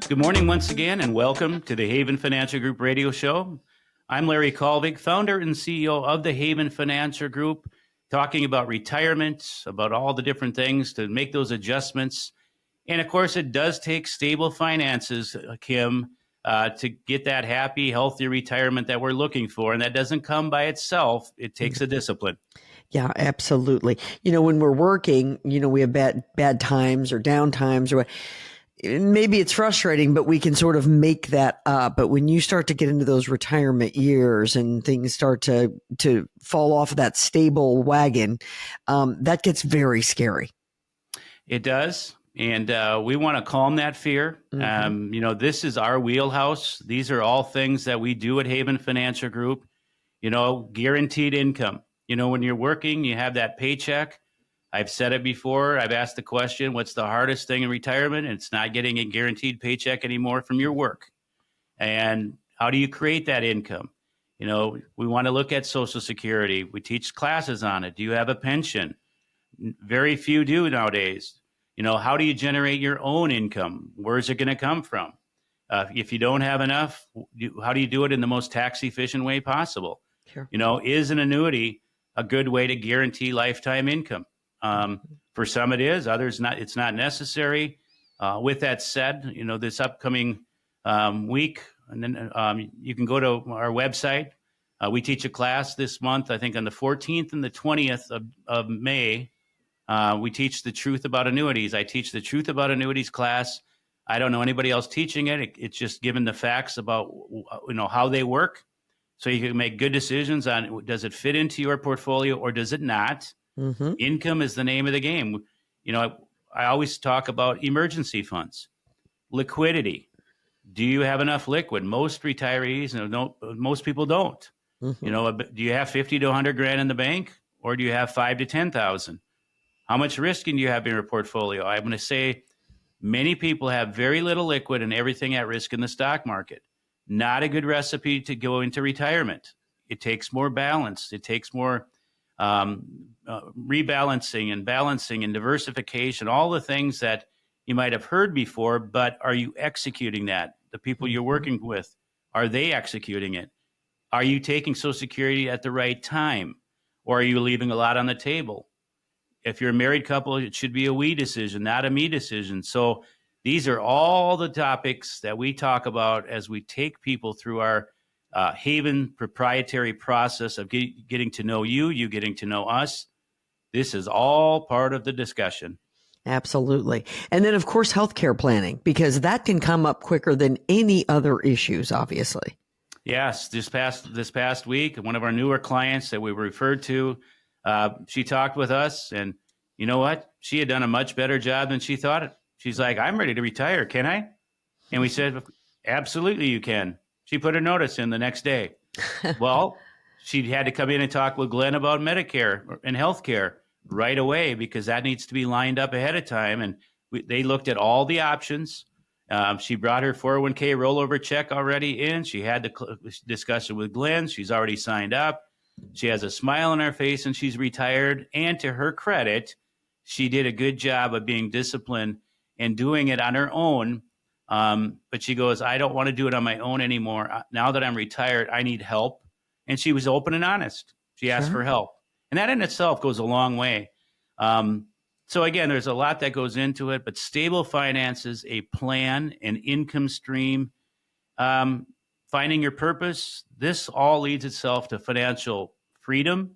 Good morning once again, and welcome to the Haven Financial Group radio show. I'm Larry Kalvig, founder and CEO of the Haven Financial Group, talking about retirement, about all the different things to make those adjustments. And of course, it does take stable finances, Kim, to get that happy, healthy retirement that we're looking for. And that doesn't come by itself. It takes a discipline. Yeah, absolutely. When we're working, we have bad times or down times, or maybe it's frustrating, but we can sort of make that up. But when you start to get into those retirement years and things start to fall off of that stable wagon, that gets very scary. It does. And we want to calm that fear. Mm-hmm. This is our wheelhouse. These are all things that we do at Haven Financial Group. Guaranteed income. When you're working, you have that paycheck. I've said it before. I've asked the question, what's the hardest thing in retirement? It's not getting a guaranteed paycheck anymore from your work. And how do you create that income? We want to look at Social Security. We teach classes on it. Do you have a pension? Very few do nowadays. How do you generate your own income? Where's it going to come from? If you don't have enough, how do you do it in the most tax efficient way possible? Sure. Is an annuity a good way to guarantee lifetime income? For some it is, others not. It's not necessary. With that said, this upcoming week, and then you can go to our website. We teach a class this month, I think on the 14th and the 20th of May. We teach the truth about annuities. I teach the truth about annuities class. I don't know anybody else teaching it. It's just given the facts about how they work, so you can make good decisions on, does it fit into your portfolio or does it not? Mm-hmm. Income is the name of the game. I always talk about emergency funds, liquidity. Do you have enough liquid? Most retirees, most people don't. Mm-hmm. Do you have 50 to 100 grand in the bank, or do you have 5 to 10,000? How much risk do you have in your portfolio? I'm going to say many people have very little liquid and everything at risk in the stock market. Not a good recipe to go into retirement. It takes more balance. It takes more rebalancing and balancing and diversification, all the things that you might have heard before, but are you executing that? The people you're working with, are they executing it? Are you taking Social Security at the right time? Or are you leaving a lot on the table? If you're a married couple, it should be a we decision, not a me decision. So these are all the topics that we talk about as we take people through our Haven proprietary process of getting to know you getting to know us. This is all part of the discussion. Absolutely. And then, of course, healthcare planning, because that can come up quicker than any other issues, obviously. Yes. This past week, one of our newer clients that we referred to, she talked with us, and you know what? She had done a much better job than she thought. She's like, I'm ready to retire. Can I? And we said, absolutely you can. She put her notice in the next day. Well, she had to come in and talk with Glenn about Medicare and healthcare right away, because that needs to be lined up ahead of time. And they looked at all the options. She brought her 401k rollover check already in. She had the discussion with Glenn. She's already signed up. She has a smile on her face and she's retired. And to her credit, she did a good job of being disciplined and doing it on her own. But she goes, I don't want to do it on my own anymore. Now that I'm retired, I need help. And she was open and honest. She asked for help. And that in itself goes a long way. So again, there's a lot that goes into it, but stable finances, a plan, an income stream, finding your purpose, this all leads itself to financial freedom,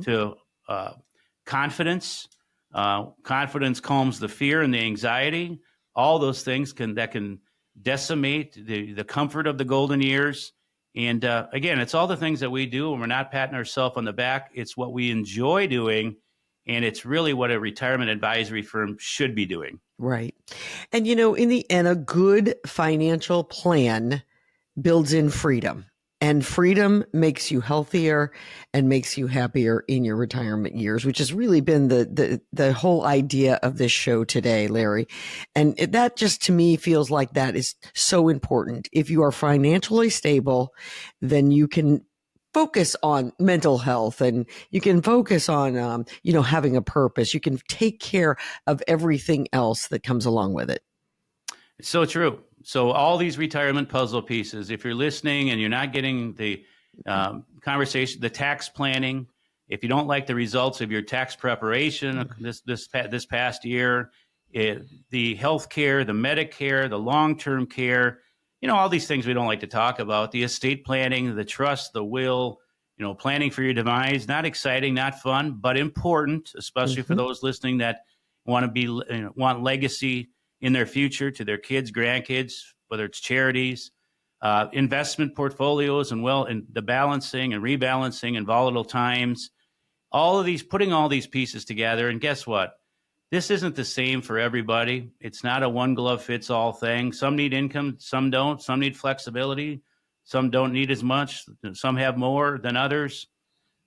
to confidence. Confidence calms the fear and the anxiety. All those things can decimate the comfort of the golden years. And again, it's all the things that we do, and we're not patting ourselves on the back. It's what we enjoy doing, and it's really what a retirement advisory firm should be doing. Right. And, in the end, a good financial plan builds in freedom. And freedom makes you healthier and makes you happier in your retirement years, which has really been the whole idea of this show today, Larry. And that just to me feels like that is so important. If you are financially stable, then you can focus on mental health, and you can focus on, having a purpose. You can take care of everything else that comes along with it. It's so true. So all these retirement puzzle pieces, if you're listening and you're not getting the conversation, the tax planning, if you don't like the results of your tax preparation this past year, the health care, the Medicare, the long-term care, all these things we don't like to talk about, the estate planning, the trust, the will, planning for your demise, not exciting, not fun, but important, especially for those listening that want legacy in their future to their kids, grandkids, whether it's charities, investment portfolios, and the balancing and rebalancing in volatile times. All of these, putting all these pieces together. And guess what? This isn't the same for everybody. It's not a one glove fits all thing. Some need income, some don't. Some need flexibility. Some don't need as much. Some have more than others.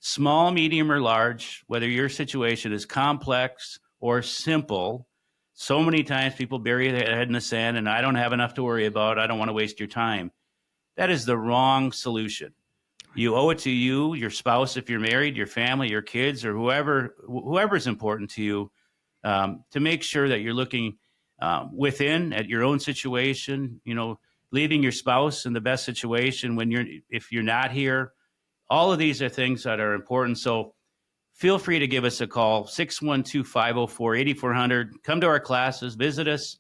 Small, medium, or large, whether your situation is complex or simple, so many times people bury their head in the sand and I don't have enough to worry about. I don't want to waste your time. That is the wrong solution. You owe it to you, your spouse, if you're married, your family, your kids, or whoever's important to you, to make sure that you're looking within at your own situation, leaving your spouse in the best situation if you're not here. All of these are things that are important. So feel free to give us a call, 612-504-8400. Come to our classes, visit us.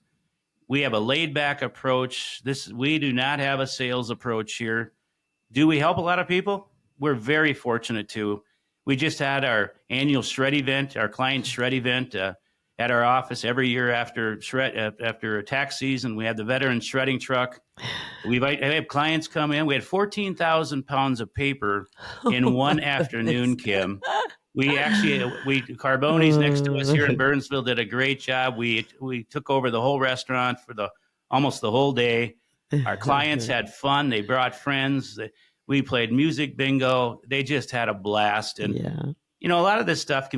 We have a laid back approach. We do not have a sales approach here. Do we help a lot of people? We're very fortunate to. We just had our annual shred event, our client shred event at our office every year after tax season. We have the veteran shredding truck. We have clients come in. We had 14,000 pounds of paper in one afternoon, Kim. Carboni's next to us here in Burnsville did a great job. We took over the whole restaurant for almost the whole day. Our clients had fun. They brought friends. We played music bingo. They just had a blast. And, a lot of this stuff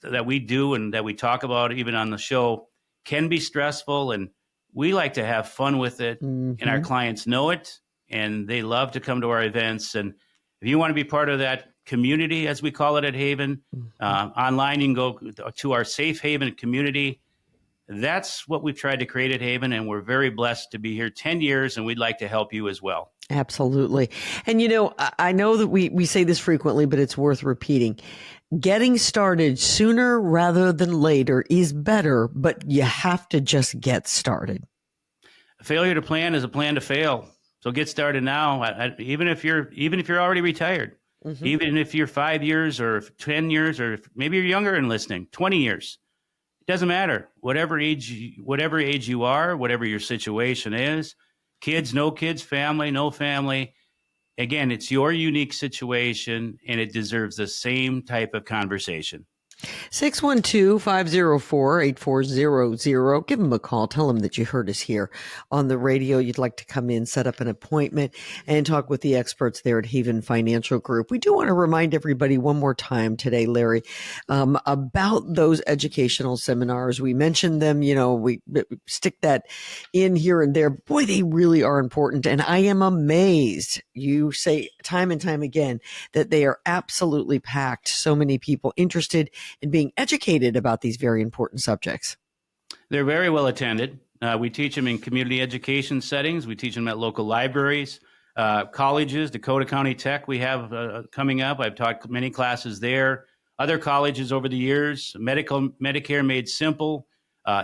that we do and that we talk about even on the show can be stressful. And we like to have fun with it. And our clients know it. And they love to come to our events. And if you want to be part of that community, as we call it at Haven, online, you can go to our Safe Haven community. That's what we've tried to create at Haven, and we're very blessed to be here 10 years, and we'd like to help you as well. Absolutely. And, I know that we say this frequently, but it's worth repeating. Getting started sooner rather than later is better, but you have to just get started. A failure to plan is a plan to fail. So get started now, even if you're already retired, even if you're 5 years or 10 years, or maybe you're younger and listening, 20 years. Doesn't matter. Whatever age you are, whatever your situation is, kids, no kids, family, no family. Again, it's your unique situation and it deserves the same type of conversation. 612-504-8400. Give them a call. Tell them that you heard us here on the radio. You'd like to come in, set up an appointment, and talk with the experts there at Haven Financial Group. We do want to remind everybody one more time today, Larry, about those educational seminars. We mentioned them, we stick that in here and there. Boy, they really are important. And I am amazed. You say time and time again that they are absolutely packed. So many people interested in being educated about these very important subjects. They're very well attended. We teach them in community education settings. We teach them at local libraries, colleges, Dakota County Tech we have coming up. I've taught many classes there. Other colleges over the years, Medicare Made Simple,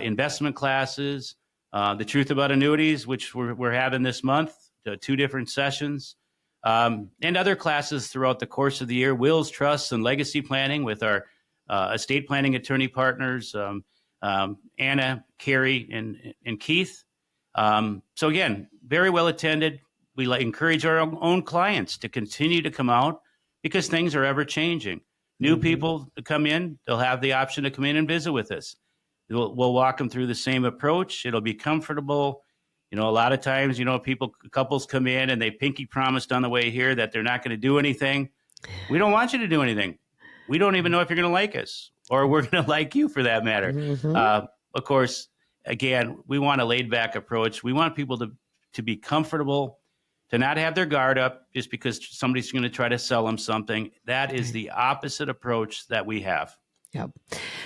investment classes, the truth about annuities, which we're having this month, 2 different sessions, and other classes throughout the course of the year, wills, trusts, and legacy planning with our estate planning attorney partners, Anna, Carrie, and Keith. So again, very well attended. We encourage our own clients to continue to come out because things are ever changing. New people come in, they'll have the option to come in and visit with us. We'll walk them through the same approach. It'll be comfortable. A lot of times, couples come in and they pinky promised on the way here that they're not going to do anything. We don't want you to do anything. We don't even know if you're going to like us or we're going to like you for that matter. Of course, again, we want a laid back approach. We want people to be comfortable, to not have their guard up just because somebody's going to try to sell them something. That is the opposite approach that we have. Yep.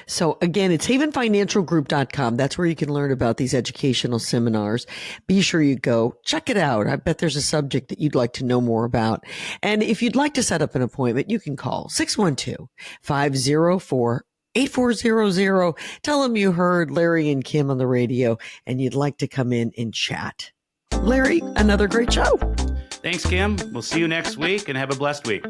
So again, it's havenfinancialgroup.com. That's where you can learn about these educational seminars. Be sure you go check it out. I bet there's a subject that you'd like to know more about. And if you'd like to set up an appointment, you can call 612-504-8400. Tell them you heard Larry and Kim on the radio and you'd like to come in and chat. Larry, another great show. Thanks, Kim. We'll see you next week and have a blessed week.